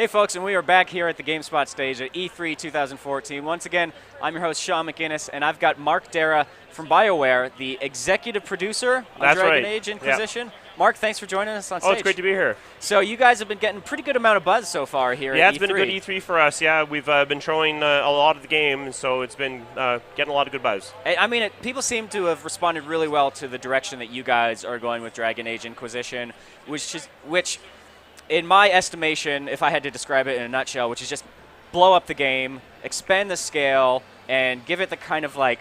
Hey folks, and we are back here at the GameSpot stage at E3 2014. Once again, I'm your host, Sean McGinnis, and I've got Mark Dara from BioWare, the executive producer of Dragon Age Inquisition. Yep. Mark, thanks for joining us on stage. Oh, it's great to be here. So you guys have been getting a pretty good amount of buzz so far here at E3. Yeah, it's been a good E3 for us. Yeah, we've been showing a lot of the game, so it's been getting a lot of good buzz. I mean, people seem to have responded really well to the direction that you guys are going with Dragon Age Inquisition, which in my estimation, if I had to describe it in a nutshell, which is just blow up the game, expand the scale, and give it the kind of like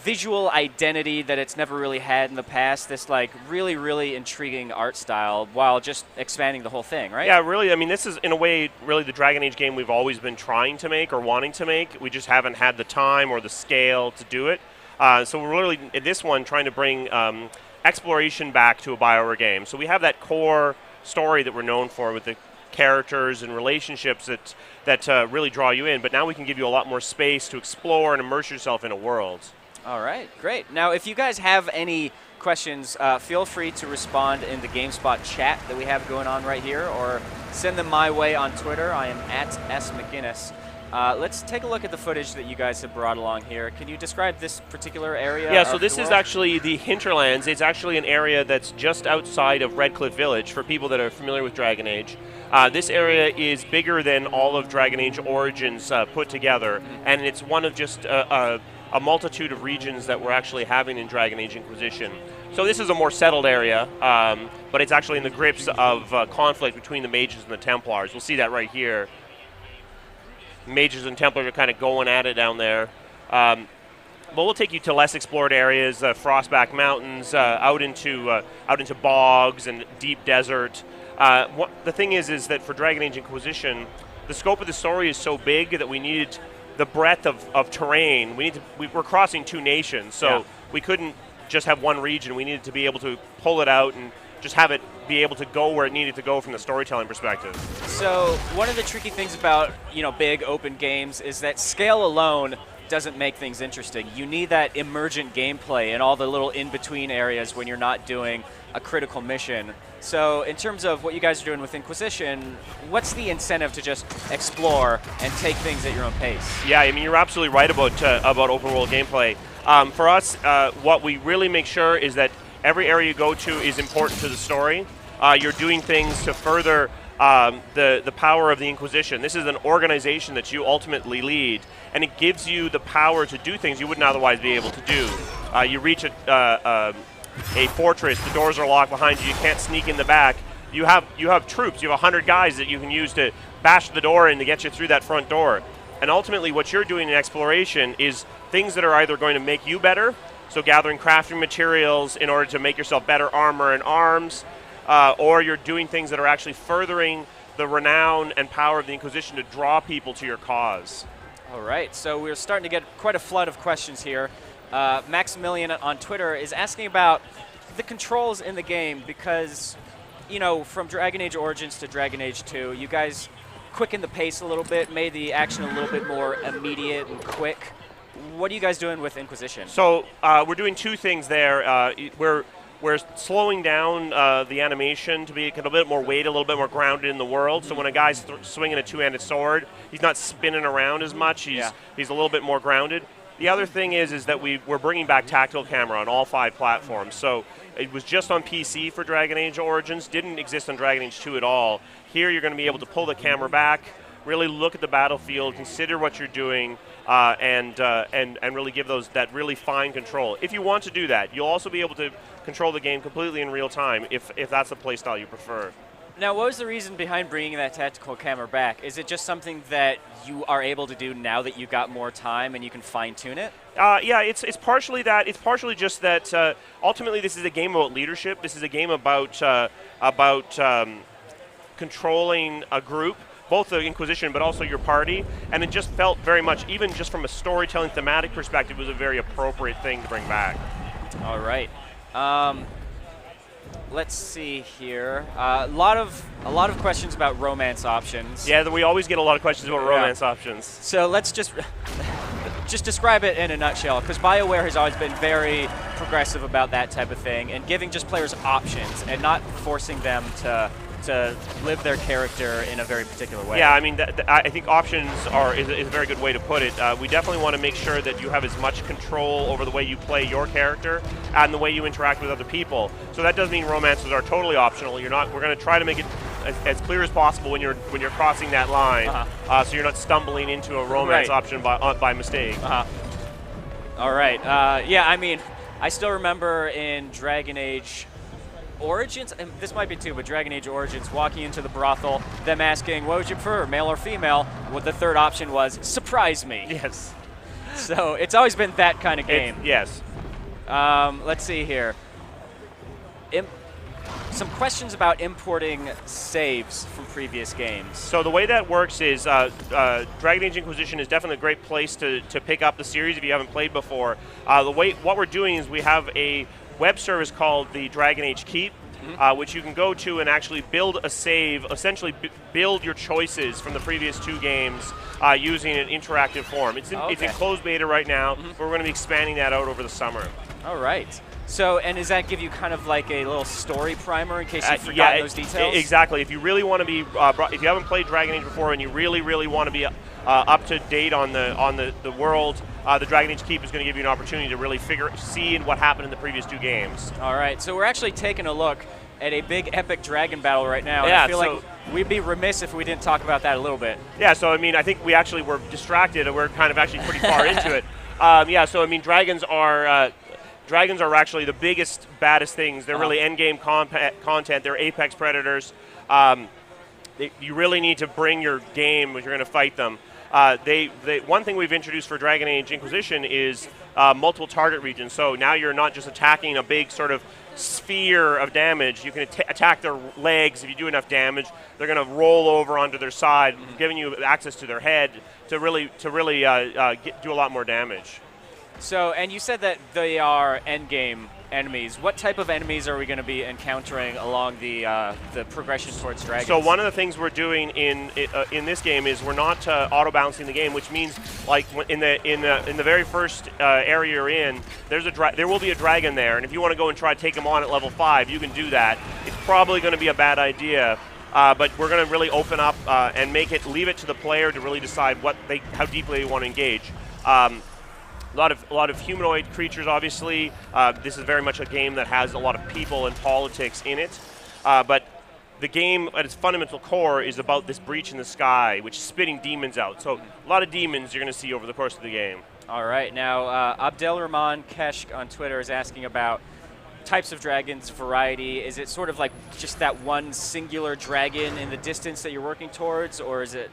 visual identity that it's never really had in the past, this like really, really intriguing art style while just expanding the whole thing, right? Yeah, really, I mean, this is in a way really the Dragon Age game we've always been trying to make or wanting to make. We just haven't had the time or the scale to do it. So we're really, in this one, trying to bring exploration back to a BioWare game. So we have that core story that we're known for with the characters and relationships that really draw you in, but now we can give you a lot more space to explore and immerse yourself in a world. All right, great. Now, if you guys have any questions, feel free to respond in the GameSpot chat that we have going on right here, or send them my way on Twitter. I am at @smcginnis. Let's take a look at the footage that you guys have brought along here. Can you describe this particular area? Yeah, so this is actually the Hinterlands. It's actually an area that's just outside of Red Cliff Village for people that are familiar with Dragon Age. This area is bigger than all of Dragon Age Origins put together, and it's one of just a multitude of regions that we're actually having in Dragon Age Inquisition. So this is a more settled area, but it's actually in the grips of conflict between the Mages and the Templars. We'll see that right here. Mages and Templars are kind of going at it down there. But we'll take you to less explored areas, Frostback Mountains, out into bogs and deep desert. The thing is that for Dragon Age Inquisition, the scope of the story is so big that we needed the breadth of terrain. We're crossing two nations, so we couldn't just have one region. We needed to be able to pull it out and just have it be able to go where it needed to go from the storytelling perspective. So one of the tricky things about big open games is that scale alone doesn't make things interesting. You need that emergent gameplay and all the little in-between areas when you're not doing a critical mission. So in terms of what you guys are doing with Inquisition, what's the incentive to just explore and take things at your own pace? Yeah, I mean, you're absolutely right about open world gameplay. For us, what we really make sure is that every area you go to is important to the story. You're doing things to further the power of the Inquisition. This is an organization that you ultimately lead, and it gives you the power to do things you wouldn't otherwise be able to do. You reach a fortress, the doors are locked behind you, you can't sneak in the back. You have troops, you have 100 guys that you can use to bash the door in to get you through that front door. And ultimately what you're doing in exploration is things that are either going to make you better, so gathering crafting materials in order to make yourself better armor and arms, or you're doing things that are actually furthering the renown and power of the Inquisition to draw people to your cause. All right, so we're starting to get quite a flood of questions here. Maximilian on Twitter is asking about the controls in the game because, from Dragon Age Origins to Dragon Age 2, you guys quickened the pace a little bit, made the action a little bit more immediate and quick. What are you guys doing with Inquisition? So we're doing two things there. We're slowing down the animation to be a little bit more weight, a little bit more grounded in the world. So when a guy's swinging a two-handed sword, he's not spinning around as much. He's a little bit more grounded. The other thing is that we're bringing back tactile camera on all 5 platforms. So it was just on PC for Dragon Age Origins, didn't exist on Dragon Age 2 at all. Here you're going to be able to pull the camera back, really look at the battlefield, consider what you're doing, and really give that really fine control. If you want to do that, you'll also be able to control the game completely in real time if that's the playstyle you prefer. Now, what was the reason behind bringing that tactical camera back? Is it just something that you are able to do now that you've got more time and you can fine-tune it? Yeah, it's partially that. It's partially just that ultimately this is a game about leadership. This is a game about controlling a group, both the Inquisition but also your party, and it just felt very much, even just from a storytelling thematic perspective, was a very appropriate thing to bring back. All right. Let's see here. A lot of questions about romance options. Yeah, we always get a lot of questions about romance options. So let's just describe it in a nutshell, because BioWare has always been very progressive about that type of thing and giving just players options and not forcing them to to live their character in a very particular way. Yeah, I mean, I think options is a very good way to put it. We definitely want to make sure that you have as much control over the way you play your character and the way you interact with other people. So that does mean romances are totally optional. We're going to try to make it as clear as possible when you're crossing that line, so you're not stumbling into a romance option by mistake. All right. Yeah, I mean, I still remember in Dragon Age Origins, and this might be too, but Dragon Age Origins, walking into the brothel, them asking, what would you prefer, male or female? What the third option was, surprise me. Yes. So it's always been that kind of game. Yes. Let's see here. Some questions about importing saves from previous games. So the way that works is Dragon Age Inquisition is definitely a great place to pick up the series if you haven't played before. What we're doing is we have a web service called the Dragon Age Keep, which you can go to and actually build a save, essentially build your choices from the previous 2 games using an interactive form. It's in closed beta right now, but we're going to be expanding that out over the summer. All right. So, and does that give you kind of like a little story primer in case you've forgotten those details? Exactly. If you really want to be, if you haven't played Dragon Age before and you really want to be up to date on the world, the Dragon Age Keep is going to give you an opportunity to really see what happened in the previous 2 games. All right. So we're actually taking a look at a big epic dragon battle right now. Yeah, and I feel like we'd be remiss if we didn't talk about that a little bit. Yeah. So I mean, I think we actually were distracted and we're kind of actually pretty far into it. So I mean, dragons are actually the biggest, baddest things. They're really endgame content. They're apex predators. You really need to bring your game if you're going to fight them. One thing we've introduced for Dragon Age Inquisition is multiple target regions. So now you're not just attacking a big sort of sphere of damage. You can attack their legs. If you do enough damage, they're going to roll over onto their side, giving you access to their head to really do a lot more damage. So, and you said that they are endgame enemies. What type of enemies are we going to be encountering along the progression towards dragons? So one of the things we're doing in this game is we're not auto balancing the game, which means like in the very first area you're in, there will be a dragon there, and if you want to go and try to take him on at level 5, you can do that. It's probably going to be a bad idea. But we're going to really open up and leave it to the player to really decide how deeply they want to engage. A lot of humanoid creatures, obviously. This is very much a game that has a lot of people and politics in it. But the game, at its fundamental core, is about this breach in the sky, which is spitting demons out. So a lot of demons you're going to see over the course of the game. All right. Now, Abdelrahman Keshk on Twitter is asking about types of dragons, variety. Is it sort of like just that one singular dragon in the distance that you're working towards, or is it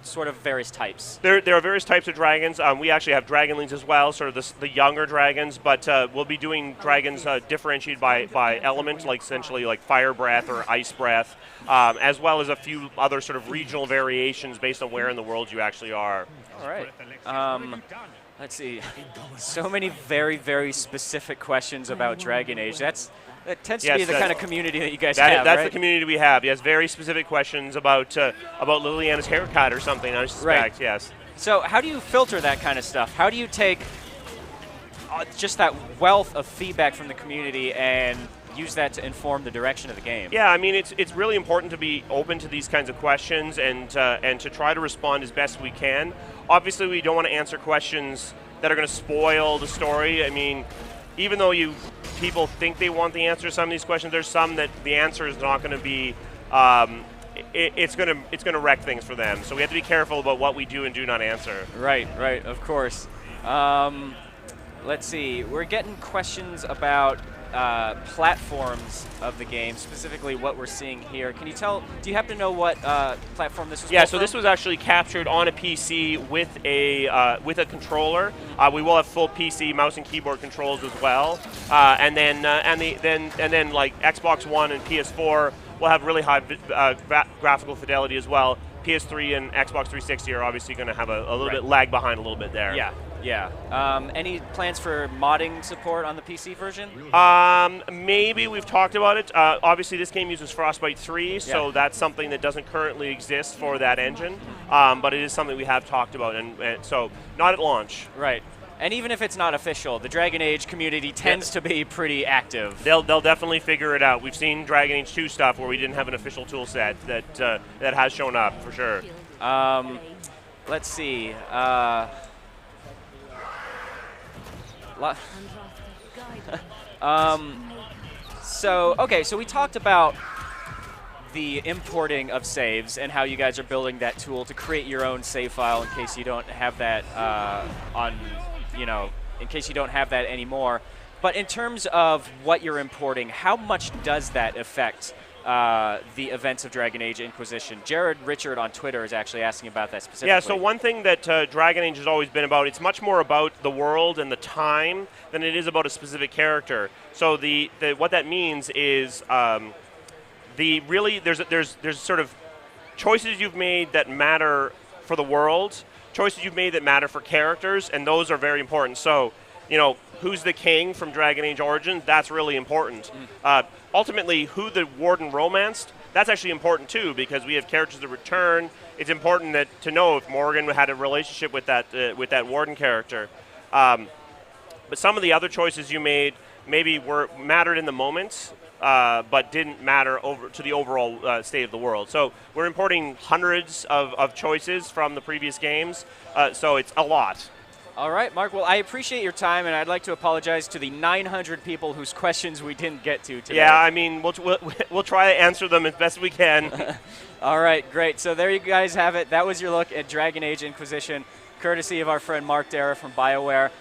sort of various types? There are various types of dragons. We actually have dragonlings as well, sort of the younger dragons, but we'll be doing dragons differentiated by element, like essentially like fire breath or ice breath, as well as a few other sort of regional variations based on where in the world you actually are. All right. Let's see. So many very, very specific questions about Dragon Age. That tends to be the kind of community that you guys have, That's right? the community we have. Yes, very specific questions about Liliana's haircut or something, I suspect, right. Yes. So how do you filter that kind of stuff? How do you take just that wealth of feedback from the community and use that to inform the direction of the game? Yeah, I mean, it's really important to be open to these kinds of questions and to try to respond as best we can. Obviously, we don't want to answer questions that are going to spoil the story. I mean, even though people think they want the answer to some of these questions, there's some that the answer is not going to be. It's going to wreck things for them. So we have to be careful about what we do and do not answer. Right, of course. Let's see. We're getting questions about platforms of the game, specifically what we're seeing here. Can you tell? Do you happen to know what platform this was? Yeah, so this was actually captured on a PC with a controller. We will have full PC mouse and keyboard controls as well, and then like Xbox One and PS4 will have really high graphical fidelity as well. PS3 and Xbox 360 are obviously going to have a little bit lag behind a little bit there. Yeah. Any plans for modding support on the PC version? Maybe we've talked about it. Obviously, this game uses Frostbite 3, so that's something that doesn't currently exist for that engine. But it is something we have talked about, and so not at launch. Right. And even if it's not official, the Dragon Age community tends to be pretty active. They'll definitely figure it out. We've seen Dragon Age 2 stuff where we didn't have an official tool set that has shown up for sure. Let's see. So we talked about the importing of saves and how you guys are building that tool to create your own save file in case you don't have that in case you don't have that anymore. But in terms of what you're importing, how much does that affect the events of Dragon Age Inquisition? Jared Richard on Twitter is actually asking about that specifically. Yeah, so one thing that Dragon Age has always been about, it's much more about the world and the time than it is about a specific character. So what that means is there's sort of choices you've made that matter for the world, choices you've made that matter for characters, and those are very important. So, who's the king from Dragon Age Origins? That's really important. Ultimately, who the Warden romanced, that's actually important too, because we have characters that return. It's important to know if Morgan had a relationship with that Warden character. But some of the other choices you made maybe mattered in the moment, but didn't matter to the overall state of the world. So we're importing hundreds of choices from the previous games, so it's a lot. All right, Mark. Well, I appreciate your time, and I'd like to apologize to the 900 people whose questions we didn't get to today. Yeah, I mean, we'll try to answer them as best we can. All right, great. So there you guys have it. That was your look at Dragon Age Inquisition, courtesy of our friend Mark Dara from BioWare.